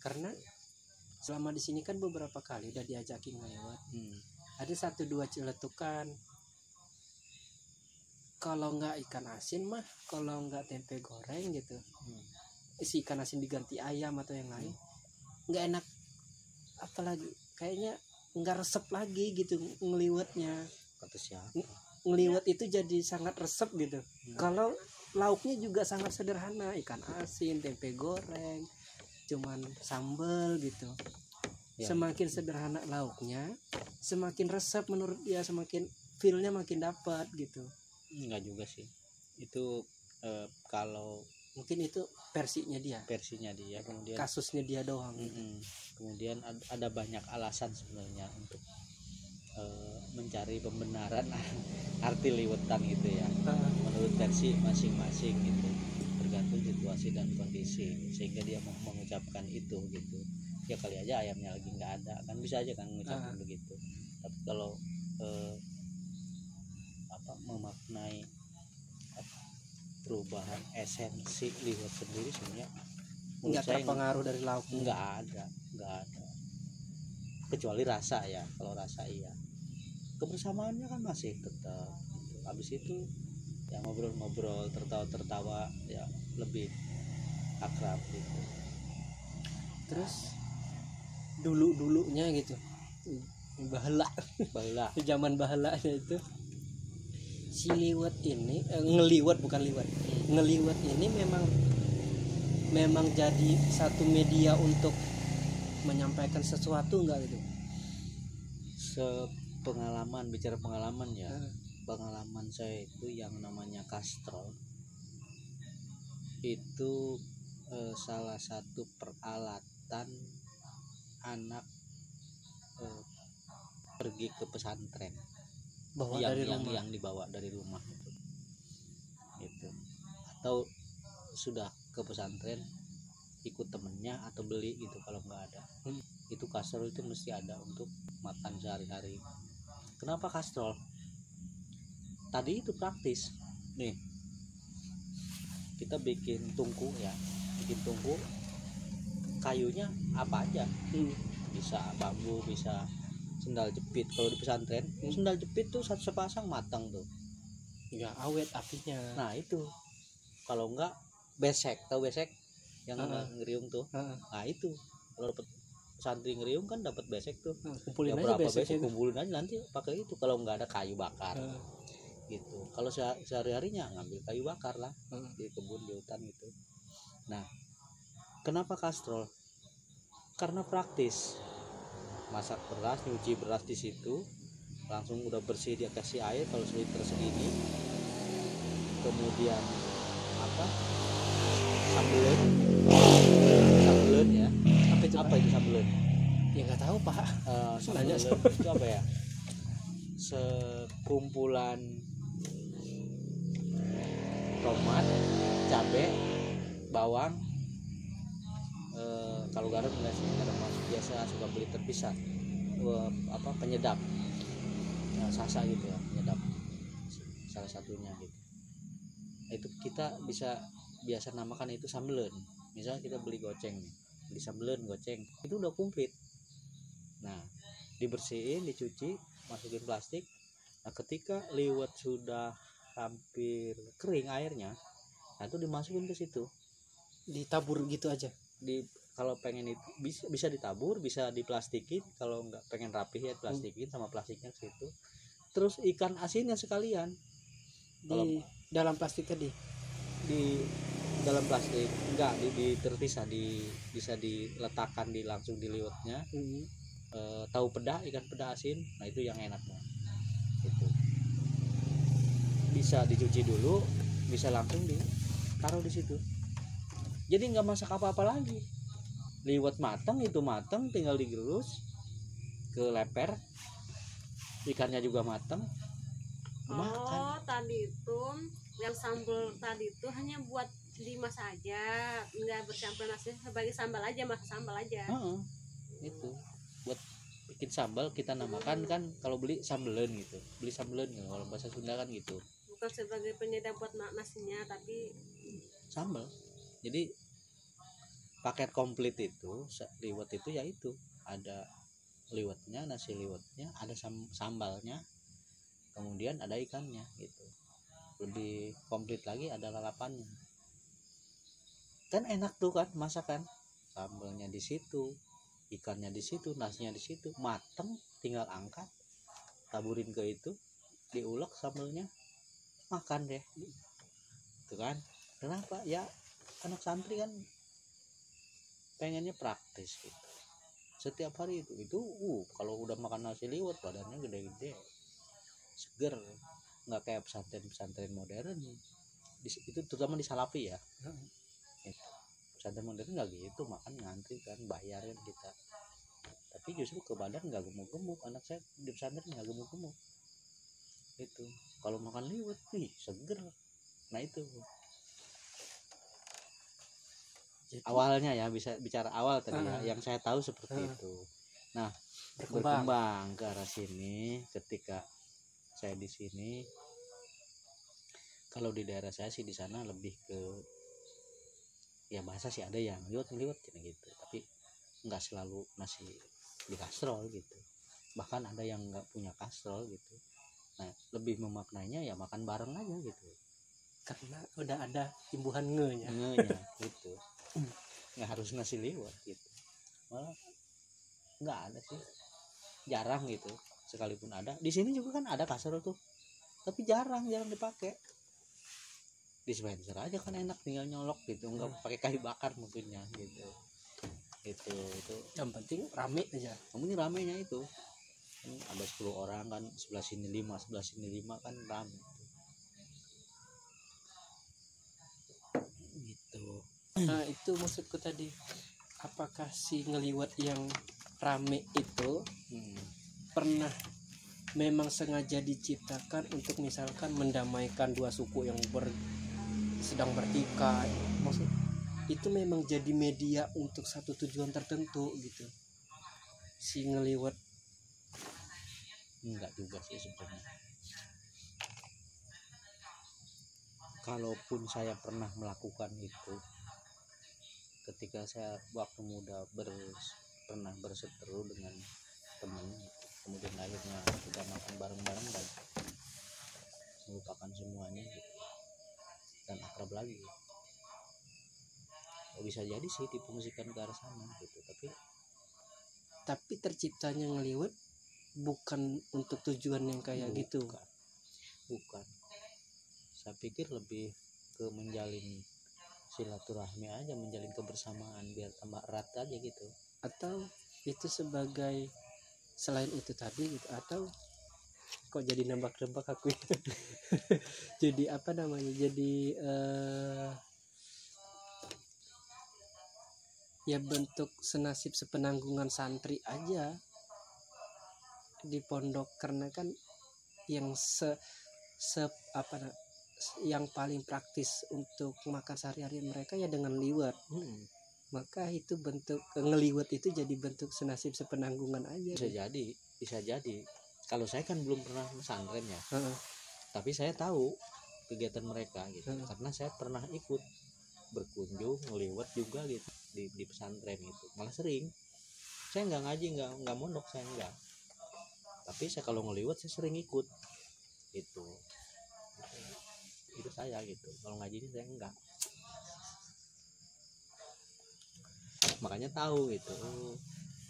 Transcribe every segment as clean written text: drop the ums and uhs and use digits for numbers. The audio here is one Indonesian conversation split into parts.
karena selama di sini kan beberapa kali udah diajakin lewat. Ada 1-2 celetukan. Kalau nggak ikan asin mah, kalau nggak tempe goreng gitu, si ikan asin diganti ayam atau yang lain, nggak enak. Apalagi kayaknya nggak resep lagi gitu ngeliwatnya. Kata siapa? Ngeliwat itu jadi sangat resep gitu. Kalau lauknya juga sangat sederhana, ikan asin, tempe goreng, cuman sambal gitu. Semakin sederhana lauknya, semakin resep menurut dia, semakin feel-nya makin dapat gitu. Enggak juga sih. Itu kalau mungkin itu versinya dia, kemudian kasusnya dia doang. Kemudian ada banyak alasan sebenarnya untuk mencari pembenaran arti liwetan gitu ya. Menurut versi masing-masing gitu, tergantung situasi dan kondisi, sehingga dia mau mengucapkan itu gitu. Ya kali aja ayamnya lagi nggak ada, kan bisa aja kan mengucapkan begitu. Tapi kalau memaknai perubahan esensi liwet sendiri sebenarnya nggak terpengaruh dari lauk, nggak ada, kecuali rasa ya. Kalau rasa iya, kebersamaannya kan masih tetap gitu. Habis itu ya ngobrol-ngobrol, tertawa ya lebih akrab gitu. Terus dulunya gitu, baheula zaman baheulanya itu si liwet ini ngeliwet bukan liwet, ngeliwet ini memang jadi satu media untuk menyampaikan sesuatu enggak gitu. Bicara pengalaman ya, pengalaman saya itu yang namanya kastrol itu salah satu peralatan anak pergi ke pesantren, yang dibawa dari rumah gitu. Atau sudah ke pesantren ikut temennya atau beli gitu. Kalau nggak ada, itu kastrol itu mesti ada untuk makan sehari-hari. Kenapa kastrol? Tadi itu praktis nih, kita bikin tungku, kayunya apa aja, bisa bambu, bisa sendal jepit. Kalau di pesantren sendal jepit tuh satu sepasang matang tuh ya, awet apinya. Nah itu, kalau enggak besek, tahu besek yang ngeriung tuh. Nah itu kalau dapet santri ngeriung kan dapat besek tuh, kumpulin ya, aja berapa besek, kumpulin aja nanti pakai itu. Kalau nggak ada kayu bakar gitu. Kalau sehari-harinya ngambil kayu bakar lah di kebun, di hutan gitu. Nah kenapa kastrol? Karena praktis. Masak beras, nyuci beras di situ, langsung udah bersih, dia kasih air kalau seliter segini. Kemudian sambelen ya. Apa itu sambelen? Ya nggak tahu Pak. Sambelen itu apa ya? Sekumpulan tomat, cabai, bawang, kalau garam enggak sih, garam biasa suka beli terpisah, penyedap, sasa gitu ya, penyedap salah satunya gitu. Itu kita biasa namakan itu sambelen. Misalnya kita beli sambelen goceng, itu udah komplit. Nah dibersihin, dicuci, masukin plastik. Nah ketika liwet sudah hampir kering airnya, nah itu dimasukin ke situ, ditabur gitu aja. Kalau pengen itu bisa ditabur, bisa diplastikin. Kalau nggak pengen rapih ya plastikin sama plastiknya ke situ. Terus ikan asinnya sekalian di dalam plastik tadi, di dalam plastik enggak terpisah, bisa diletakkan langsung di liwetnya. Tahu peda, ikan peda asin, nah itu yang enak banget itu. Bisa dicuci dulu, bisa langsung ditaruh di situ, jadi nggak masak apa-apa lagi. Liwet matang, tinggal digerus ke leper, ikannya juga matang, makan. Tadi itu yang sambal tadi itu hanya buat dimasak aja, nggak bercampur nasi, sebagai sambal aja, masak sambal aja. Itu buat bikin sambal, kita namakan kan kalau beli sambelen gitu, kalau bahasa Sunda kan gitu. Bukan sebagai penyedap buat nasinya, tapi sambal. Jadi paket komplit itu liwet itu ya itu ada liwetnya, nasi liwetnya, ada sambalnya, kemudian ada ikannya gitu. Lebih komplit lagi ada lalapannya. Kan enak tuh kan masakan, sambalnya di situ, ikannya di situ, nasinya di situ, mateng, tinggal angkat, taburin ke itu, diulek sambalnya, makan deh. Tuh kan. Kenapa? Ya anak santri kan pengennya praktis gitu. Setiap hari itu kalau udah makan nasi liwet badannya gede-gede, seger, nggak kayak pesantren modern itu, terutama di Salafi ya. Pesantren modern nggak gitu, makan ngantri kan, bayarin kita, tapi justru ke badan nggak gemuk-gemuk. Anak saya di pesantren nggak gemuk-gemuk itu, kalau makan liwet seger. Nah itu jadi, awalnya ya, bisa bicara awal tadi ya, yang saya tahu seperti itu. Nah, berkembang ke arah sini ketika saya di sini. Kalau di daerah saya sih di sana lebih ke ya bahasa sih, ada yang liwet gitu, tapi nggak selalu nasi di kastrol gitu, bahkan ada yang nggak punya kastrol gitu. Nah, lebih memaknainya ya makan bareng aja gitu, karena udah ada imbuhan ngenya gitu. Nggak harus nasi liwet gitu, malah nggak ada sih, jarang gitu. Sekalipun ada di sini juga kan ada kastrol tuh, tapi jarang dipakai. Dispenser aja kan enak, tinggal nyolok gitu, nggak pakai kayu bakar mungkinnya gitu. Itu yang penting rame aja. Yang penting ramenya itu kan, ada 10 orang kan, sebelah sini 5, sebelah sini 5 kan rame gitu. Nah itu maksudku tadi, apakah si ngeliwat yang rame itu pernah memang sengaja diciptakan untuk misalkan mendamaikan dua suku yang sedang bertikai, maksud itu memang jadi media untuk satu tujuan tertentu gitu si ngeliwat? Enggak juga sih sebenarnya. Kalaupun saya pernah melakukan itu ketika saya waktu muda pernah berseteru dengan teman, kemudian akhirnya kita makan bareng-bareng dan melupakan semuanya gitu, dan akrab lagi. Bisa jadi sih difungsikan ke arah sana gitu, tapi terciptanya ngeliwat bukan untuk tujuan yang kayak gitu. Bukan. Saya pikir lebih ke menjalin silaturahmi aja, menjalin kebersamaan biar tambah erat aja gitu. Atau itu sebagai selain itu tadi gitu, atau kok jadi nembak-nembak aku jadi apa namanya, jadi ya bentuk senasib sepenanggungan santri aja di pondok, karena kan yang yang paling praktis untuk makan sehari-hari mereka ya dengan liwat. Maka itu bentuk ngeliwat itu jadi bentuk senasib sepenanggungan aja. Bisa jadi. Kalau saya kan belum pernah pesantren ya, tapi saya tahu kegiatan mereka gitu, karena saya pernah ikut berkunjung ngeliwat juga gitu di pesantren itu. Malah sering. Saya nggak ngaji, nggak mondok, saya nggak. Tapi saya kalau ngeliwat saya sering ikut itu saya gitu. Kalau ngaji ini saya enggak, makanya tahu gitu.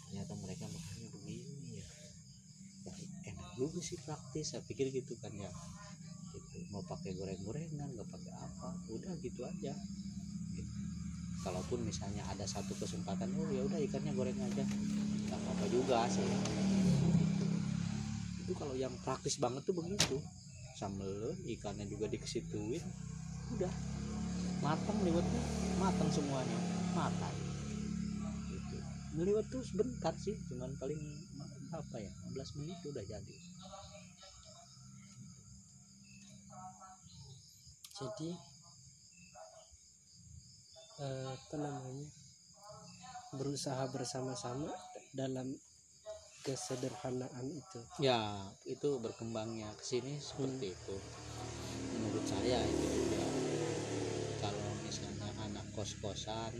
Ternyata mereka makannya begini ya, enak juga sih, praktis. Saya pikir gitu kan ya gitu. Mau pakai goreng-gorengan, nggak pakai apa, udah gitu aja gitu. Kalaupun misalnya ada satu kesempatan, ya udah ikannya goreng aja, nggak apa-apa juga sih gitu. Itu kalau yang praktis banget tuh begitu, sambel ikannya juga dikesituin, udah matang, liwetnya matang semuanya, makan gitu. Ngeliwet tuh sebentar sih, cuman paling apa ya, 15 menit udah jadi. Jadi apa namanya, berusaha bersama-sama dalam kesederhanaan itu. Ya itu berkembangnya kesini seperti itu menurut saya itu juga. Kalau misalnya anak kos-kosan